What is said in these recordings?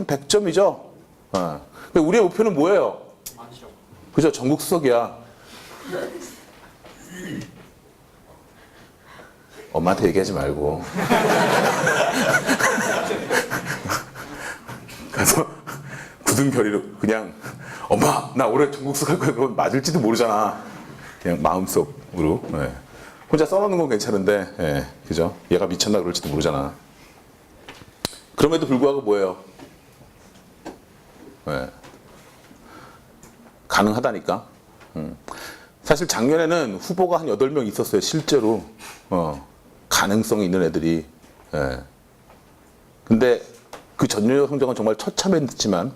100점이죠. 우리의 목표는 뭐예요? 그죠? 전국 수석이야. 엄마한테 얘기하지 말고. 가서 굳은 결의로 그냥 엄마 나 올해 전국 수석 할 거야. 그건 맞을지도 모르잖아. 그냥 마음속으로. 혼자 써놓는 건 괜찮은데, 그죠? 얘가 미쳤나 그럴지도 모르잖아. 그럼에도 불구하고 뭐예요? 가능하다니까. 사실 작년에는 후보가 한 8명 있었어요. 실제로 가능성이 있는 애들이. 근데 그 전년 성적은 정말 처참했지만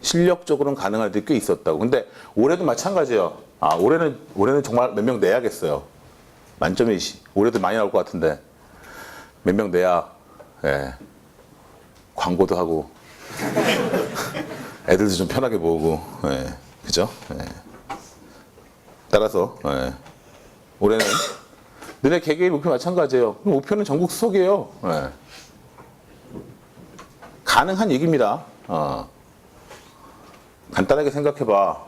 실력적으로는 가능한 애들이 꽤 있었다고. 근데 올해도 마찬가지예요. 올해는 정말 몇 명 내야겠어요. 만점이 올해도 많이 나올 것 같은데 몇 명 내야 광고도 하고 애들도 좀 편하게 보고, 그죠? 따라서 올해는 너네 개개인 목표 마찬가지예요. 목표는 전국 수석이에요. 가능한 얘기입니다. 간단하게 생각해봐.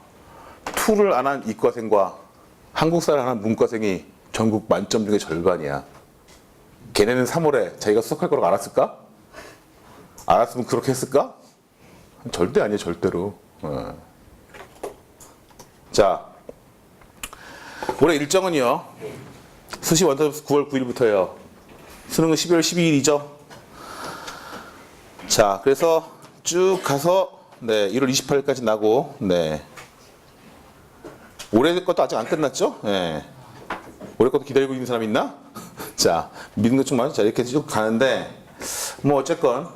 투를 안 한 이과생과 한국사를 안 한 문과생이 전국 만점 중에 절반이야. 걔네는 3월에 자기가 수석할 거라고 알았을까? 알았으면 그렇게 했을까? 절대 아니에요, 절대로. 자, 올해 일정은요. 수시 원서접수 9월 9일부터예요. 수능은 12월 12일이죠. 자, 그래서 쭉 가서 1월 28일까지 나고, 올해 것도 아직 안 끝났죠? 올해 것도 기다리고 있는 사람 있나? 자, 믿는 것 좀 많죠. 자, 이렇게 쭉 가는데, 뭐 어쨌건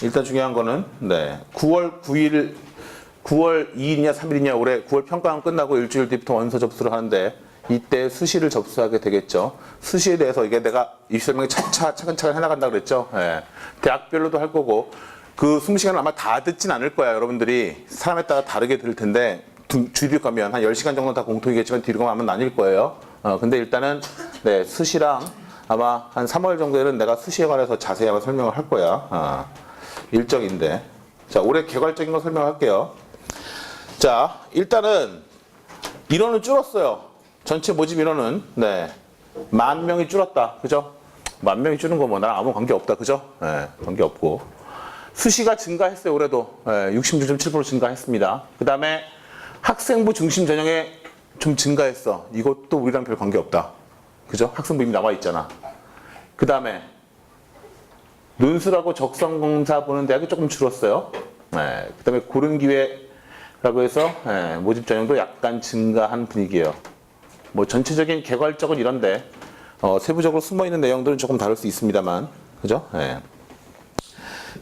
일단 중요한 거는 9월 9일 9월 2일이냐 3일이냐 올해 9월 평가원 끝나고 일주일 뒤부터 원서 접수를 하는데 이때 수시를 접수하게 되겠죠. 수시에 대해서 이게 내가 입시 설명에 차근차근 해나간다 그랬죠. 대학별로도 할 거고 그 20시간을 아마 다 듣진 않을 거야. 여러분들이 사람에 따라 다르게 들을 텐데 뒤로 가면 한 10시간 정도 다 공통이겠지만 뒤로 가면 아마 나뉠 거예요. 근데 일단은 수시랑 아마 한 3월 정도에는 내가 수시에 관해서 자세히 아마 설명을 할 거야. 일정인데. 자, 올해 개괄적인 거 설명할게요. 자, 일단은 인원은 줄었어요. 전체 모집 인원은 10,000명이 줄었다. 그죠? 10,000명이 줄은 거 뭐 나랑 아무 관계 없다. 그죠? 관계 없고. 수시가 증가했어요. 올해도 66.7% 증가했습니다. 그 다음에 학생부 중심 전형에 좀 증가했어. 이것도 우리랑 별 관계 없다. 그죠? 학생부 이미 나와 있잖아. 그 다음에 논술하고 적성공사 보는 대학이 조금 줄었어요. 그 다음에 고른기회라고 해서 모집 전형도 약간 증가한 분위기예요. 뭐 전체적인 개괄적은 이런데 세부적으로 숨어있는 내용들은 조금 다를 수 있습니다만, 그죠?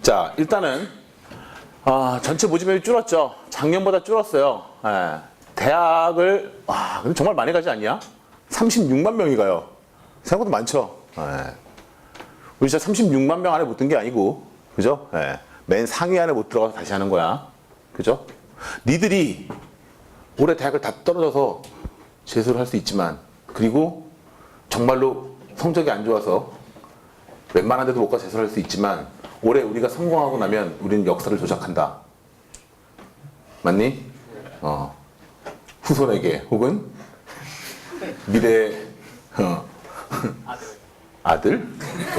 자, 일단은 전체 모집률이 줄었죠. 작년보다 줄었어요. 대학을 근데 정말 많이 가지 않냐? 36만 명이 가요. 생각보다 많죠. 우리 진짜 36만 명 안에 못 든 게 아니고, 그죠? 맨 상위 안에 못 들어가서 다시 하는 거야. 그죠? 니들이 올해 대학을 다 떨어져서 재수를 할 수 있지만, 그리고 정말로 성적이 안 좋아서 웬만한 데도 못 가서 재수를 할 수 있지만, 올해 우리가 성공하고 나면 우리는 역사를 조작한다. 맞니? 후손에게 혹은 미래의 아들?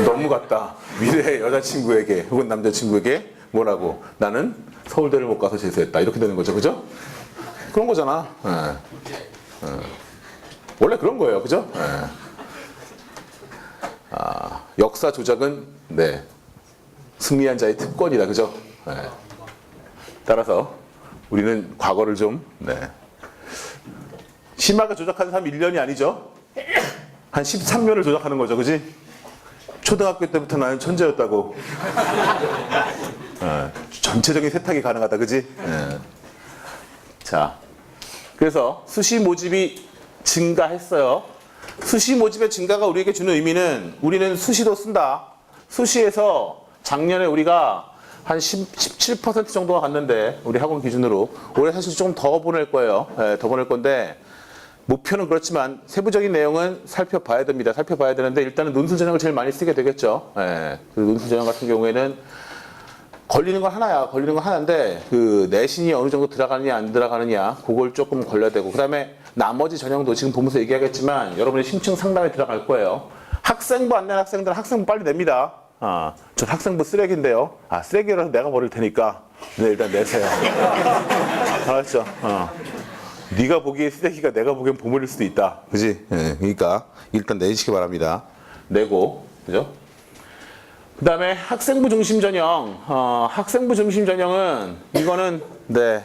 너무 같다. 미래의 여자친구에게 혹은 남자친구에게 뭐라고? 나는 서울대를 못 가서 재수했다. 이렇게 되는 거죠. 그죠? 그런 거잖아. 원래 그런 거예요. 그죠? 역사 조작은 승리한 자의 특권이다. 그죠? 따라서 우리는 과거를 좀 심하게 조작하는 사람 1년이 아니죠. 한 13년을 조작하는 거죠. 그지? 초등학교 때부터 나는 천재였다고. 전체적인 세탁이 가능하다. 그지? 자, 그래서 수시 모집이 증가했어요. 수시 모집의 증가가 우리에게 주는 의미는 우리는 수시도 쓴다. 수시에서 작년에 우리가 한 17% 정도가 갔는데 우리 학원 기준으로 올해 사실 조금 더 보낼 거예요. 더 보낼 건데 목표는 그렇지만 세부적인 내용은 살펴봐야 됩니다. 살펴봐야 되는데 일단은 논술 전형을 제일 많이 쓰게 되겠죠. 그 논술 전형 같은 경우에는 걸리는 건 하나야. 걸리는 건 하나인데 그 내신이 어느 정도 들어가느냐 안 들어가느냐 그걸 조금 걸려야 되고 그다음에 나머지 전형도 지금 보면서 얘기하겠지만 여러분이 심층 상담에 들어갈 거예요. 학생부 안 낸 학생들은 학생부 빨리 냅니다. 전 학생부 쓰레기인데요. 쓰레기라서 내가 버릴 테니까 일단 내세요. 알았죠? 네가 보기에 쓰레기가 내가 보기엔 보물일 수도 있다. 그지? 예, 그러니까 일단 내시기 바랍니다. 내고, 그죠? 그 다음에 학생부 중심 전형. 학생부 중심 전형은 이거는 네.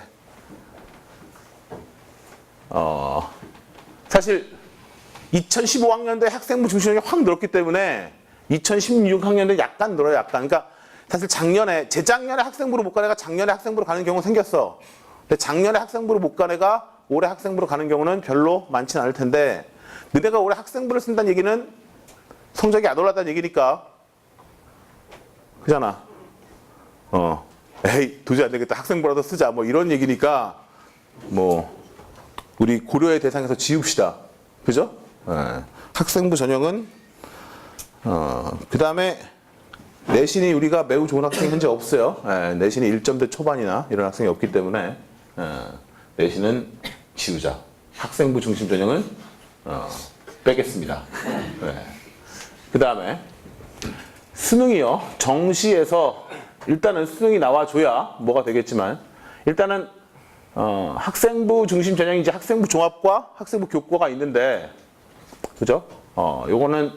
사실 2015학년도에 학생부 중심 전형이 확 늘었기 때문에 2016학년도에 약간 늘어요. 약간. 그러니까 사실 재작년에 학생부로 못 간 애가 작년에 학생부로 가는 경우가 생겼어. 근데 작년에 학생부로 못 간 애가 올해 학생부로 가는 경우는 별로 많지는 않을 텐데 너네가 올해 학생부를 쓴다는 얘기는 성적이 안 올랐다는 얘기니까 그잖아. 에이 도저히 안 되겠다. 학생부라도 쓰자. 뭐 이런 얘기니까 뭐 우리 고려의 대상에서 지웁시다. 그죠? 학생부 전형은 그 다음에 내신이 우리가 매우 좋은 학생이 현재 없어요. 내신이 1점대 초반이나 이런 학생이 없기 때문에 내신은 지우자. 학생부 중심 전형은 빼겠습니다. 그 다음에 수능이요. 정시에서 일단은 수능이 나와줘야 뭐가 되겠지만 일단은 학생부 중심 전형이 이제 학생부 종합과 학생부 교과가 있는데 그죠? 요거는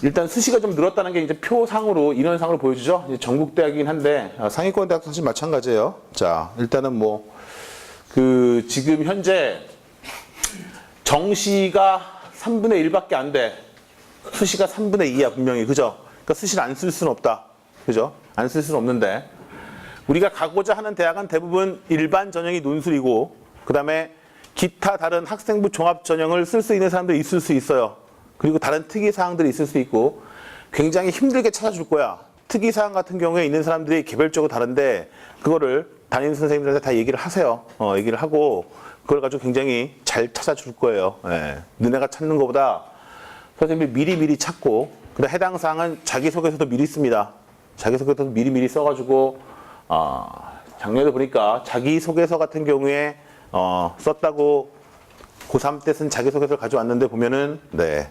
일단 수시가 좀 늘었다는 게 이제 표상으로 인원상으로 보여주죠. 이제 전국 대학이긴 한데 상위권 대학도 사실 마찬가지예요. 자, 일단은 뭐 그 지금 현재 정시가 3분의 1밖에 안 돼. 수시가 3분의 2야 분명히. 그죠? 그러니까 수시를 안 쓸 수는 없다. 그죠? 안 쓸 수는 없는데 우리가 가고자 하는 대학은 대부분 일반 전형이 논술이고 그 다음에 기타 다른 학생부 종합 전형을 쓸 수 있는 사람들이 있을 수 있어요. 그리고 다른 특이사항들이 있을 수 있고 굉장히 힘들게 찾아줄 거야. 특이사항 같은 경우에 있는 사람들이 개별적으로 다른데 그거를 담임 선생님들한테 다 얘기를 하세요. 얘기를 하고 그걸 가지고 굉장히 잘 찾아줄 거예요. 너네가 찾는 것보다 선생님이 미리미리 찾고 그다음 해당 사항은 자기소개서도 미리 씁니다. 자기소개서도 미리미리 써가지고 작년에 보니까 자기소개서 같은 경우에 썼다고 고3 때 쓴 자기소개서를 가져왔는데 보면은 네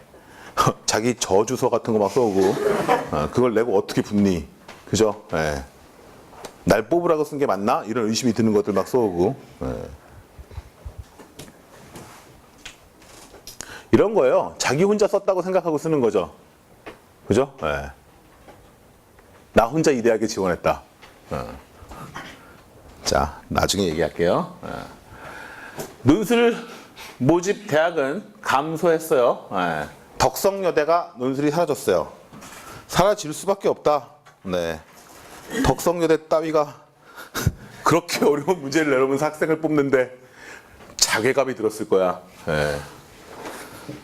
자기 저주소 같은 거 막 써오고 그걸 내고 어떻게 붙니? 그죠? 날 뽑으라고 쓴 게 맞나? 이런 의심이 드는 것들 막 써오고 이런 거예요. 자기 혼자 썼다고 생각하고 쓰는 거죠. 그죠? 나 혼자 이 대학에 지원했다. 자, 나중에 얘기할게요. 논술 모집 대학은 감소했어요. 덕성여대가 논술이 사라졌어요. 사라질 수밖에 없다. 네. 덕성여대 따위가 그렇게 어려운 문제를 내려오면서 학생을 뽑는데 자괴감이 들었을 거야.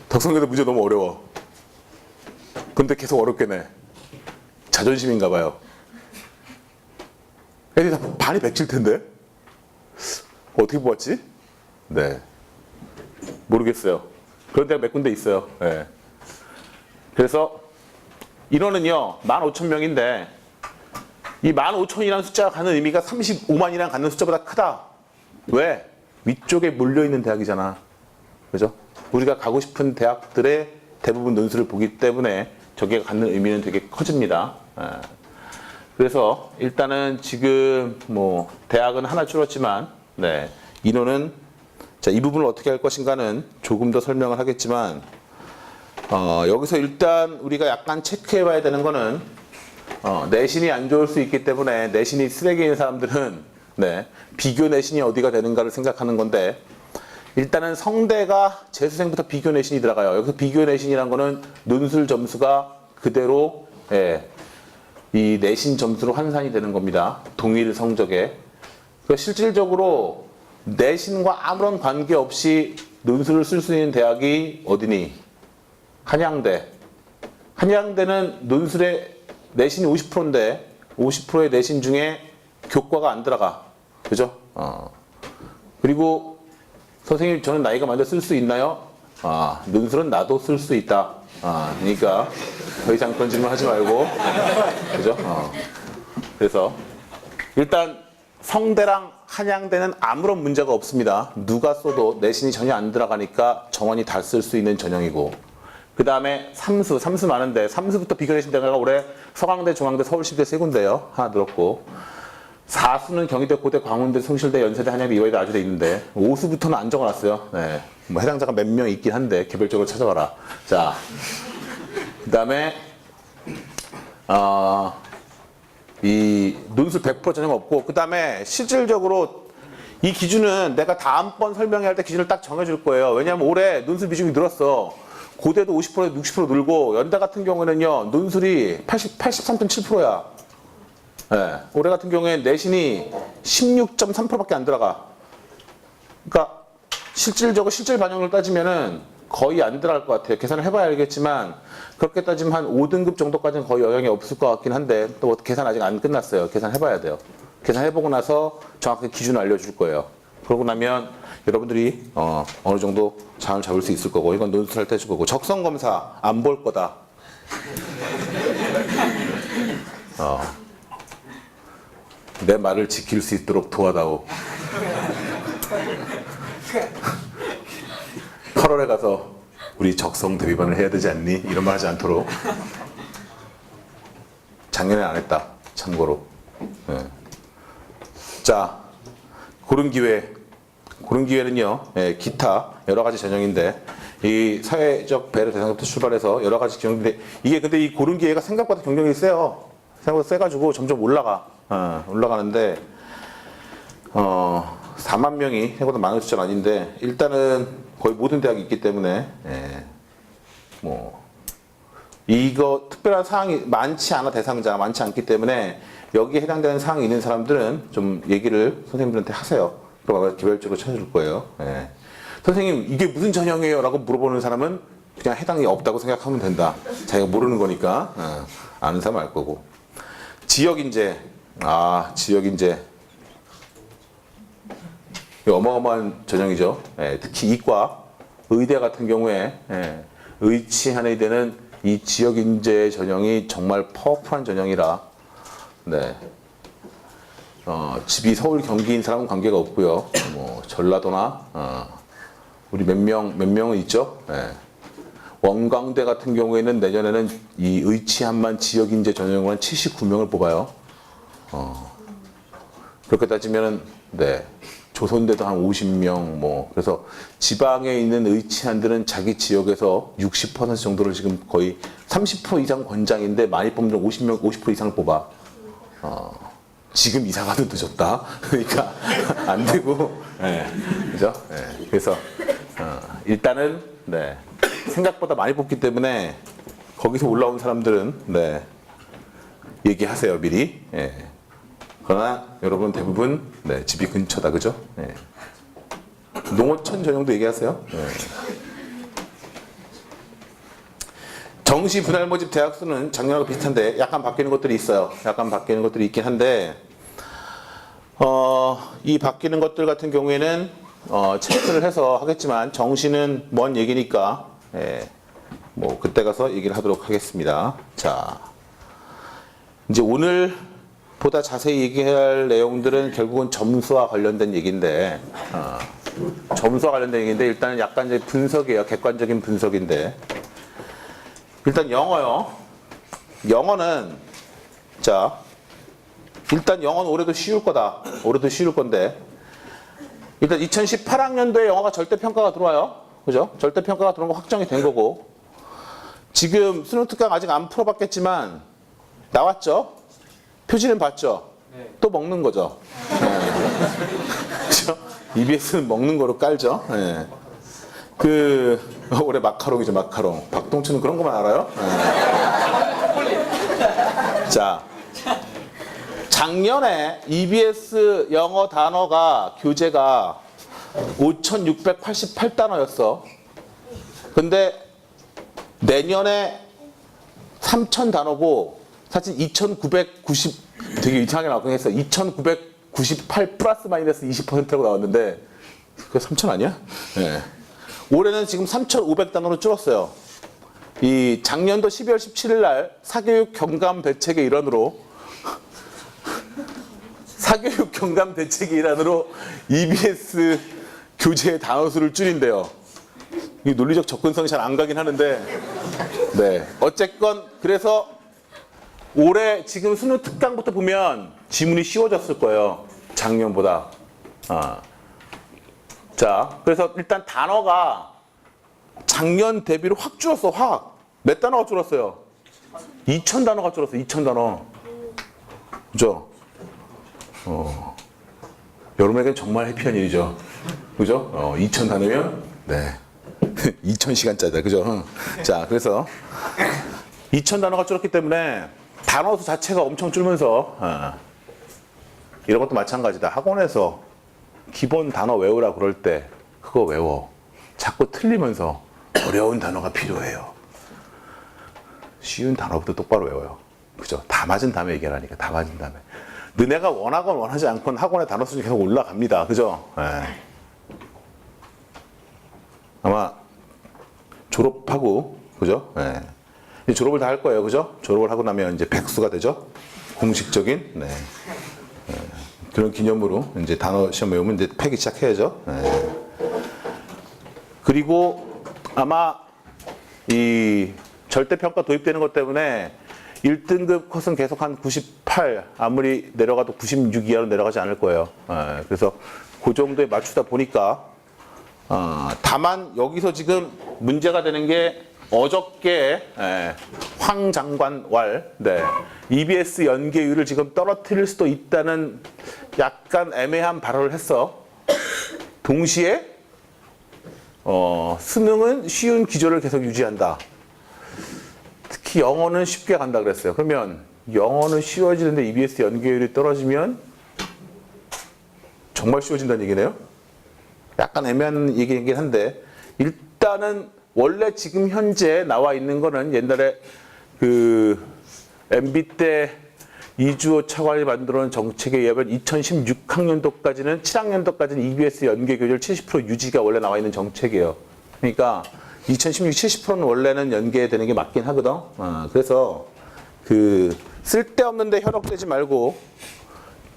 덕성여대 문제 너무 어려워. 근데 계속 어렵게 내. 자존심인가 봐요. 애들이 다 반이 100칠 텐데? 어떻게 뽑았지? 네. 모르겠어요. 그런 데가 몇 군데 있어요. 그래서 인원은요, 15,000명인데, 이 15,000이라는 숫자가 갖는 의미가 35만이랑 갖는 숫자보다 크다. 왜? 위쪽에 몰려있는 대학이잖아. 그죠? 우리가 가고 싶은 대학들의 대부분 논술을 보기 때문에 저게 갖는 의미는 되게 커집니다. 그래서 일단은 지금 뭐 대학은 하나 줄었지만 인원은 자, 이 부분을 어떻게 할 것인가는 조금 더 설명을 하겠지만 여기서 일단 우리가 약간 체크해 봐야 되는 거는 내신이 안 좋을 수 있기 때문에 내신이 쓰레기인 사람들은 비교 내신이 어디가 되는가를 생각하는 건데 일단은 성대가 재수생부터 비교 내신이 들어가요. 여기서 비교 내신이란 거는 논술 점수가 그대로 이 내신 점수로 환산이 되는 겁니다. 동일 성적에. 그러니까 실질적으로 내신과 아무런 관계없이 논술을 쓸 수 있는 대학이 어디니? 한양대. 한양대는 논술의 내신이 50%인데 50%의 내신 중에 교과가 안 들어가. 그죠? 그리고 선생님 저는 나이가 많은데 쓸 수 있나요? 논술은 나도 쓸 수 있다. 그러니까 더 이상 그런 질문 하지 말고. 그죠? 그래서 일단 성대랑 한양대는 아무런 문제가 없습니다. 누가 써도 내신이 전혀 안 들어가니까 정원이 다 쓸 수 있는 전형이고, 그 다음에 삼수 많은데 삼수부터 비교내신 데가 올해 서강대, 중앙대, 서울시대 세 군데요. 하나 늘었고, 사수는 경희대, 고대, 광운대, 숭실대, 연세대, 한양대, 이화여대, 아주대 있는데 오수부터는 안 적어놨어요. 네. 뭐 해당자가 몇 명 있긴 한데 개별적으로 찾아봐라. 자, 그 다음에 이 논술 100% 전형 없고, 그 다음에 실질적으로 이 기준은 내가 다음번 설명할 때 기준을 딱 정해줄 거예요. 왜냐하면 올해 논술 비중이 늘었어. 고대도 50%, 60% 늘고, 연대 같은 경우는요, 논술이 83.7%야. 네. 올해 같은 경우에 내신이 16.3%밖에 안 들어가. 그러니까 실질 반영을 따지면은 거의 안 들어갈 것 같아요. 계산을 해봐야 알겠지만, 그렇게 따지면 한 5등급 정도까지는 거의 영향이 없을 것 같긴 한데, 또 계산 아직 안 끝났어요. 계산해봐야 돼요. 계산해보고 나서 정확하게 기준을 알려줄 거예요. 그러고 나면 여러분들이 어느 정도 장을 잡을 수 있을 거고, 이건 논술할 때 해줄 거고, 적성검사 안 볼 거다. 내 말을 지킬 수 있도록 도와다오. 8월에 가서 우리 적성 대비반을 해야 되지 않니? 이런 말 하지 않도록. 작년에 안 했다. 참고로. 네. 자, 고른 기회는요, 예, 기타 여러 가지 전형인데, 이 사회적 배려 대상부터 출발해서 여러 가지 경쟁인데, 이게 근데 이 고른 기회가 생각보다 경쟁이 세요. 생각보다 세가지고 점점 올라가는데, 4만 명이 생각보다 많은 숫자는 아닌데, 일단은 거의 모든 대학이 있기 때문에, 예, 뭐, 이거 특별한 사항이 많지 않아, 대상자가 많지 않기 때문에, 여기에 해당되는 사항이 있는 사람들은 좀 얘기를 선생님들한테 하세요. 그럼 아마 개별적으로 찾아줄 거예요. 예. 선생님, 이게 무슨 전형이에요? 라고 물어보는 사람은 그냥 해당이 없다고 생각하면 된다. 자기가 모르는 거니까. 아는 사람 알 거고. 지역인재. 지역인재. 어마어마한 전형이죠. 예, 특히 이과, 의대 같은 경우에, 예, 의치한 의대는 이 지역인재 전형이 정말 파워풀한 전형이라, 네. 집이 서울, 경기인 사람은 관계가 없고요. 뭐 전라도나 우리 몇 명은 있죠. 네. 원광대 같은 경우에는 내년에는 이 의치한만 지역인재 전형으로 한 79명을 뽑아요. 그렇게 따지면은 네. 조선대도 한 50명 뭐 그래서 지방에 있는 의치한들은 자기 지역에서 60% 정도를 지금 거의 30% 이상 권장인데 많이 뽑는 50% 이상을 뽑아. 지금 이사가도 늦었다. 그러니까 안 되고, 네, 그죠? 네, 그래서 일단은 네, 생각보다 많이 뽑기 때문에 거기서 올라온 사람들은 네, 얘기하세요 미리. 네. 그러나 여러분 대부분 네, 집이 근처다, 그죠? 네. 농어촌 전형도 얘기하세요. 네. 정시 분할 모집 대학 수는 작년하고 비슷한데 약간 바뀌는 것들이 있어요. 약간 바뀌는 것들이 있긴 한데 이 바뀌는 것들 같은 경우에는 체크를 해서 하겠지만 정시는 먼 얘기니까 예, 뭐 그때 가서 얘기를 하도록 하겠습니다. 자, 이제 오늘 보다 자세히 얘기할 내용들은 결국은 점수와 관련된 얘기인데 점수와 관련된 얘기인데 일단은 약간 이제 분석이에요. 객관적인 분석인데. 일단 영어요. 영어는 자 일단 영어는 올해도 쉬울 거다. 올해도 쉬울 건데 일단 2018학년도에 영어가 절대평가가 들어와요. 그죠? 절대평가가 들어온 거 확정이 된 거고 지금 수능 특강 아직 안 풀어봤겠지만 나왔죠? 표지는 봤죠? 네. 또 먹는 거죠? 네. 그죠? EBS는 먹는 거로 깔죠? 네. 올해 마카롱이죠, 마카롱. 박동춘은 그런 것만 알아요? 네. 자, 작년에 EBS 영어 단어가, 교재가 5,688단어였어. 근데 내년에 3,000단어고, 사실 2,990, 되게 이상하게 나오긴 했어. 2,998 플러스 마이너스 20%라고 나왔는데, 그게 3,000 아니야? 네. 올해는 지금 3,500단어로 줄었어요. 이 작년도 12월 17일 날 사교육 경감 대책의 일환으로 사교육 경감 대책의 일환으로 EBS 교재의 단어 수를 줄인대요. 이 논리적 접근성이 잘 안 가긴 하는데, 네. 어쨌건, 그래서 올해 지금 수능 특강부터 보면 지문이 쉬워졌을 거예요. 작년보다. 자, 그래서 일단 단어가 작년 대비로 확 줄었어, 확. 몇 단어가 줄었어요? 2,000단어가 줄었어, 2,000단어. 그죠? 여러분에겐 정말 해피한 일이죠. 그죠? 2,000단어면, 네. 2,000시간짜리다. 그죠? 자, 그래서 2,000단어가 줄었기 때문에 단어 수 자체가 엄청 줄면서, 이런 것도 마찬가지다. 학원에서 기본 단어 외우라 그럴 때, 그거 외워. 자꾸 틀리면서 어려운 단어가 필요해요. 쉬운 단어부터 똑바로 외워요. 그죠? 다 맞은 다음에 얘기하라니까. 다 맞은 다음에. 너네가 원하건 원하지 않건 학원의 단어 수준이 계속 올라갑니다. 그죠? 아마 졸업하고, 그죠? 이제 졸업을 다 할 거예요. 그죠? 졸업을 하고 나면 이제 백수가 되죠? 공식적인. 네. 그런 기념으로 이제 단어 시험 외우면 이제 패기 시작해야죠. 그리고 아마 이 절대평가 도입되는 것 때문에 1등급 컷은 계속 한 98, 아무리 내려가도 96 이하로 내려가지 않을 거예요. 그래서 그 정도에 맞추다 보니까, 다만 여기서 지금 문제가 되는 게 어저께 황 장관 네, EBS 연계율을 지금 떨어뜨릴 수도 있다는 약간 애매한 발언을 했어. 동시에 수능은 쉬운 기조를 계속 유지한다. 특히 영어는 쉽게 간다 그랬어요. 그러면 영어는 쉬워지는데 EBS 연계율이 떨어지면 정말 쉬워진다는 얘기네요. 약간 애매한 얘기이긴 한데, 일단은 원래 지금 현재 나와 있는 거는 옛날에 그 MB 때 이주호 차관이 만들어 놓은 정책에 의하면 2016학년도까지는 7학년도까지는 EBS 연계 교재를 70% 유지가 원래 나와 있는 정책이에요. 그러니까 2016 70%는 원래는 연계되는 게 맞긴 하거든. 그래서 그 쓸데없는데 현혹되지 말고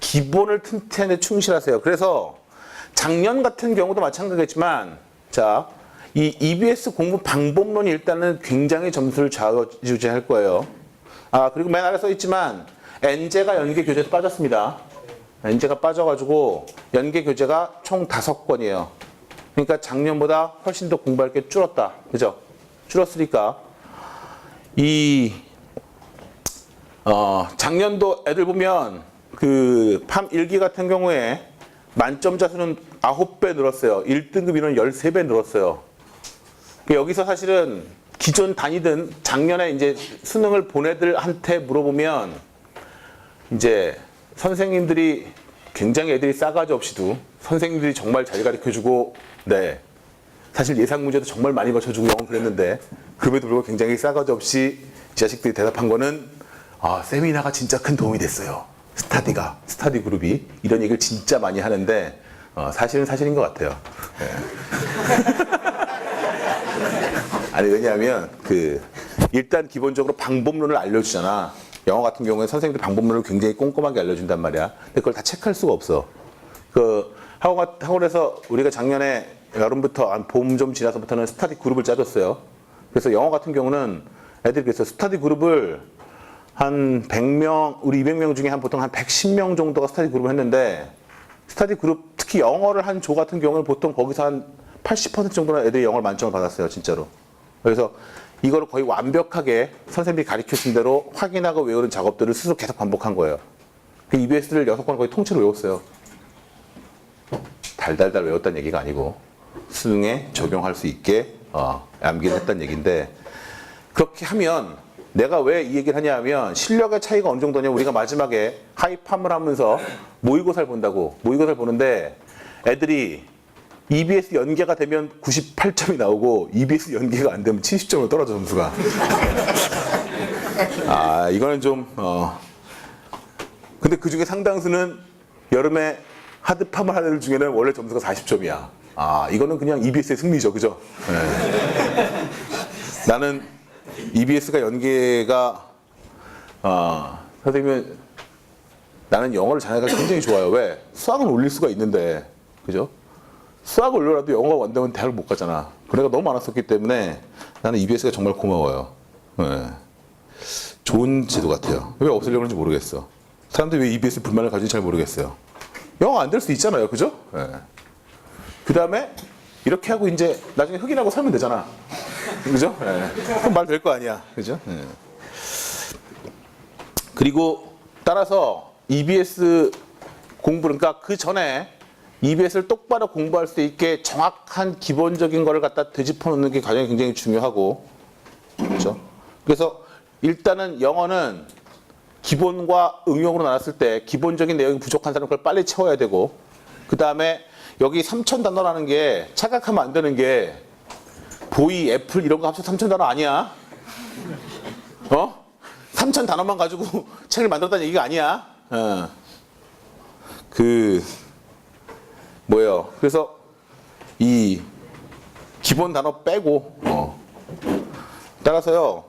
기본을 튼튼히 충실하세요. 그래서 작년 같은 경우도 마찬가지겠지만, 자, 이 EBS 공부 방법론이 일단은 굉장히 점수를 좌우지할 거예요. 그리고 맨 아래 써 있지만 N제가 연계 교재에서 빠졌습니다. N제가 빠져가지고 연계 교재가 총 5권이에요. 그러니까 작년보다 훨씬 더 공부할 게 줄었다. 그죠? 줄었으니까 작년도 애들 보면 그 팜 1기 같은 경우에 만점자 수는 9배 늘었어요. 1등급 인원 13배 늘었어요. 여기서 사실은 기존 다니던 작년에 이제 수능을 본 애들한테 물어보면 이제 선생님들이 굉장히 애들이 싸가지 없이도 선생님들이 정말 잘 가르쳐주고, 네, 사실 예상 문제도 정말 많이 맞춰주고 영어 그랬는데, 그럼에도 불구하고 굉장히 싸가지 없이 이 자식들이 대답한 거는, 세미나가 진짜 큰 도움이 됐어요. 스타디 그룹이 이런 얘기를 진짜 많이 하는데, 사실은 사실인 것 같아요. 네. 아니, 왜냐하면 일단 기본적으로 방법론을 알려주잖아. 영어 같은 경우에 선생님들 방법론을 굉장히 꼼꼼하게 알려준단 말이야. 근데 그걸 다 체크할 수가 없어. 학원에서 우리가 작년에 여름부터 봄 좀 지나서부터는 스타디 그룹을 짜줬어요. 그래서 영어 같은 경우는 애들이 그래서 스타디 그룹을 한 100명, 우리 200명 중에 보통 한 110명 정도가 스타디 그룹을 했는데, 스타디 그룹, 특히 영어를 한 조 같은 경우는 보통 거기서 한 80% 정도는 애들이 영어를 만점을 받았어요, 진짜로. 그래서 이거를 거의 완벽하게 선생님이 가르쳐준 대로 확인하고 외우는 작업들을 스스로 계속 반복한 거예요. 그 EBS를 6권 거의 통째로 외웠어요. 달달달 외웠다는 얘기가 아니고 수능에 적용할 수 있게 암기를 했다는 얘기인데, 그렇게 하면 내가 왜 이 얘기를 하냐 하면 실력의 차이가 어느 정도냐, 우리가 마지막에 하이팜을 하면서 모의고사를 본다고. 모의고사를 보는데 애들이 EBS 연계가 되면 98점이 나오고 EBS 연계가 안 되면 70점으로 떨어져, 점수가. 이거는 좀 근데 그 중에 상당수는 여름에 하드팜을 하는 애들 중에는 원래 점수가 40점이야. 이거는 그냥 EBS의 승리죠, 그죠? 네. 나는 EBS가 연계가 선생님은 나는 영어를 자네가 굉장히 좋아요. 왜? 수학은 올릴 수가 있는데, 그죠? 수학을 올려라도 영어가 안 되면 대학을 못 가잖아. 그래가 너무 많았었기 때문에 나는 EBS가 정말 고마워요. 네. 좋은 제도 같아요. 왜 없애려고 하는지 모르겠어. 사람들이 왜 EBS 불만을 가지는지 잘 모르겠어요. 영어가 안 될 수 있잖아요. 그죠? 네. 그 다음에 이렇게 하고 이제 나중에 흑인하고 살면 되잖아. 그죠? 네. 그럼 말 될 거 아니야. 그죠? 네. 그리고 따라서 EBS 공부를, 그러니까 그 전에 EBS를 똑바로 공부할 수 있게 정확한 기본적인 거를 갖다 되짚어 놓는 게 과정이 굉장히 중요하고, 그렇죠? 그래서 일단은 영어는 기본과 응용으로 나눴을 때 기본적인 내용이 부족한 사람은 그걸 빨리 채워야 되고, 그 다음에 여기 3,000단어라는 게 착각하면 안 되는 게 보이, 애플 이런 거 합쳐서 3,000단어 아니야. 3,000단어만 가지고 책을 만들었다는 얘기가 아니야. 뭐예요? 그래서 이 기본 단어 빼고, 따라서요,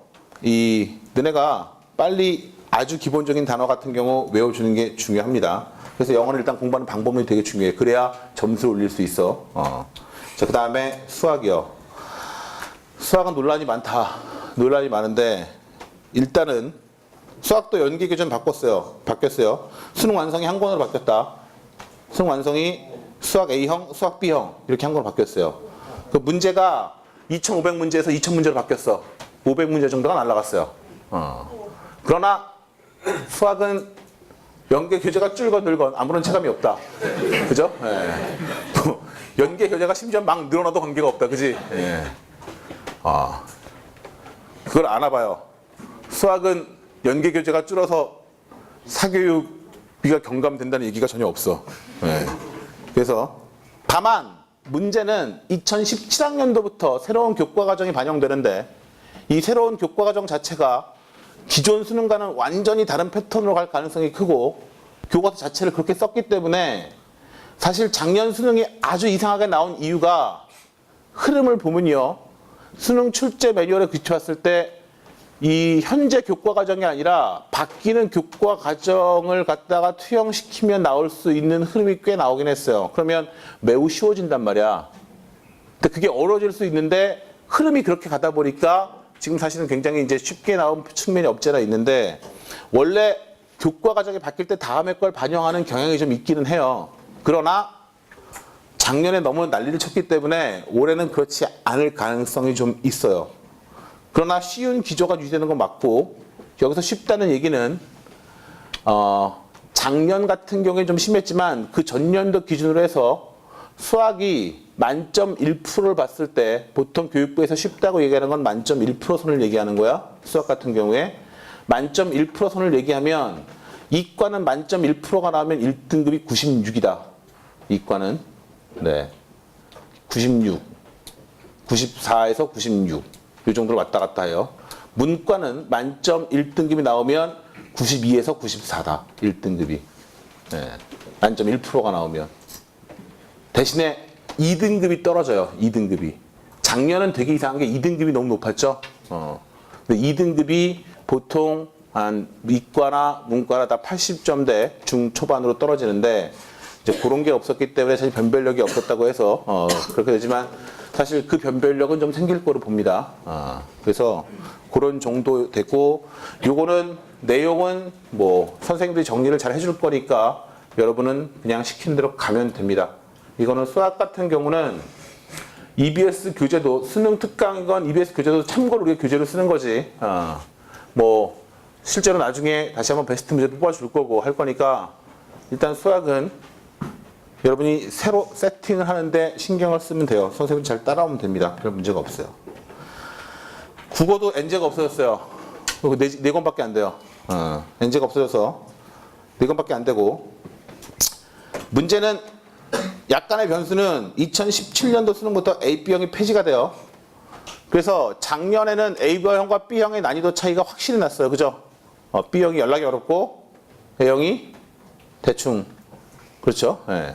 너네가 빨리 아주 기본적인 단어 같은 경우 외워주는 게 중요합니다. 그래서 영어는 일단 공부하는 방법이 되게 중요해. 그래야 점수를 올릴 수 있어. 자, 그 다음에 수학이요. 수학은 논란이 많다. 논란이 많은데, 일단은 수학도 연계 교재는 바뀌었어요. 수능 완성이 한 권으로 바뀌었다. 수능 완성이 수학 A형, 수학 B형 이렇게 한 권으로 바뀌었어요. 그 문제가 2,500문제에서 2,000문제로 바뀌었어. 500문제 정도가 날라갔어요. 그러나 수학은 연계 교재가 줄건 늘건 아무런 체감이 없다. 그죠? 예. 연계 교재가 심지어 막 늘어나도 관계가 없다. 그지? 예. 그걸 알아봐요. 수학은 연계 교재가 줄어서 사교육비가 경감된다는 얘기가 전혀 없어. 예. 그래서 다만 문제는 2017학년도부터 새로운 교과 과정이 반영되는데, 이 새로운 교과 과정 자체가 기존 수능과는 완전히 다른 패턴으로 갈 가능성이 크고, 교과서 자체를 그렇게 썼기 때문에 사실 작년 수능이 아주 이상하게 나온 이유가, 흐름을 보면요, 수능 출제 매뉴얼에 비춰봤을 때 이 현재 교과 과정이 아니라 바뀌는 교과 과정을 갖다가 투영시키면 나올 수 있는 흐름이 꽤 나오긴 했어요. 그러면 매우 쉬워진단 말이야. 근데 그게 어려워질 수 있는데 흐름이 그렇게 가다 보니까 지금 사실은 굉장히 이제 쉽게 나온 측면이 없지 않아 있는데, 원래 교과 과정이 바뀔 때 다음에 걸 반영하는 경향이 좀 있기는 해요. 그러나 작년에 너무 난리를 쳤기 때문에 올해는 그렇지 않을 가능성이 좀 있어요. 그러나 쉬운 기조가 유지되는 건 맞고, 여기서 쉽다는 얘기는 작년 같은 경우에 좀 심했지만 그 전년도 기준으로 해서 수학이 만점 1%를 봤을 때 보통 교육부에서 쉽다고 얘기하는 건 만점 1% 선을 얘기하는 거야. 수학 같은 경우에 만점 1% 선을 얘기하면 이과는 만점 1%가 나오면 1등급이 96이다. 이과는 96, 94에서 96 이 정도로 왔다 갔다 해요. 문과는 만점 1등급이 나오면 92에서 94다. 1등급이. 만점 1%가 나오면. 대신에 2등급이 떨어져요. 2등급이. 작년은 되게 이상한 게 2등급이 너무 높았죠. 근데 2등급이 보통 한 이과나 문과나 다 80점대 중초반으로 떨어지는데, 이제 그런 게 없었기 때문에 사실 변별력이 없었다고 해서 그렇게 되지만, 사실 그 변별력은 좀 생길 거로 봅니다. 그래서 그런 정도 되고, 요거는 내용은 뭐 선생님들이 정리를 잘 해줄 거니까 여러분은 그냥 시킨 대로 가면 됩니다. 이거는 수학 같은 경우는 EBS 교재도, 수능 특강이건 EBS 교재도 참고로 우리가 교재로 쓰는 거지. 뭐 실제로 나중에 다시 한번 베스트 문제 뽑아줄 거고 할 거니까, 일단 수학은 여러분이 새로 세팅을 하는데 신경을 쓰면 돼요. 선생님 잘 따라오면 됩니다. 별 문제가 없어요. 국어도 N제가 없어졌어요. 네 권밖에 안 돼요. N제가 없어져서 4권밖에 안 되고, 문제는 약간의 변수는 2017년도 수능부터 A, B형이 폐지가 돼요. 그래서 작년에는 A형과 B형의 난이도 차이가 확실히 났어요. 그죠? B형이 연락이 어렵고 A형이 대충, 그렇죠? 네.